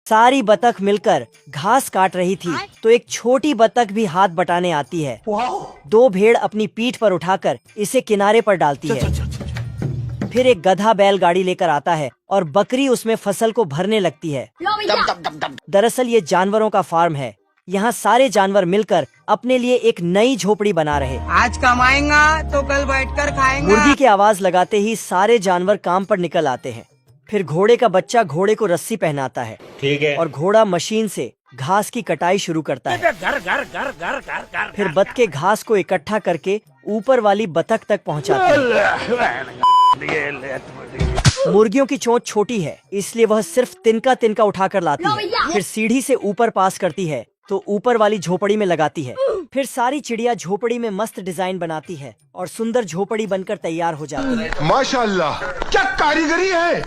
सारी बतख मिलकर घास काट रही थी तो एक छोटी बतख भी हाथ बटाने आती है। दो भेड़ अपनी पीठ पर उठाकर इसे किनारे पर डालती है। फिर एक गधा बैलगाड़ी लेकर आता है और बकरी उसमें फसल को भरने लगती है। दरअसल ये जानवरों का फार्म है। यहाँ सारे जानवर मिलकर अपने लिए एक नई झोपड़ी बना रहे। आज कमाएंगा तो कल बैठकर खाएंगा। मुर्गी की आवाज लगाते ही सारे जानवर काम पर निकल आते हैं। फिर घोड़े का बच्चा घोड़े को रस्सी पहनाता है। ठीक है। और घोड़ा मशीन से घास की कटाई शुरू करता है। फिर बतखें घास को इकट्ठा करके ऊपर वाली बतख तक पहुंचाती है। मुर्गियों की चोंच छोटी है इसलिए वह सिर्फ तिनका तिनका उठाकर लाती है। फिर सीढ़ी से ऊपर पास करती है तो ऊपर वाली झोपड़ी में लगाती है। फिर सारी चिड़िया झोपड़ी में मस्त डिजाइन बनाती है और सुंदर झोपड़ी बनकर तैयार हो जाती है। माशाल्लाह, क्या कारीगरी है।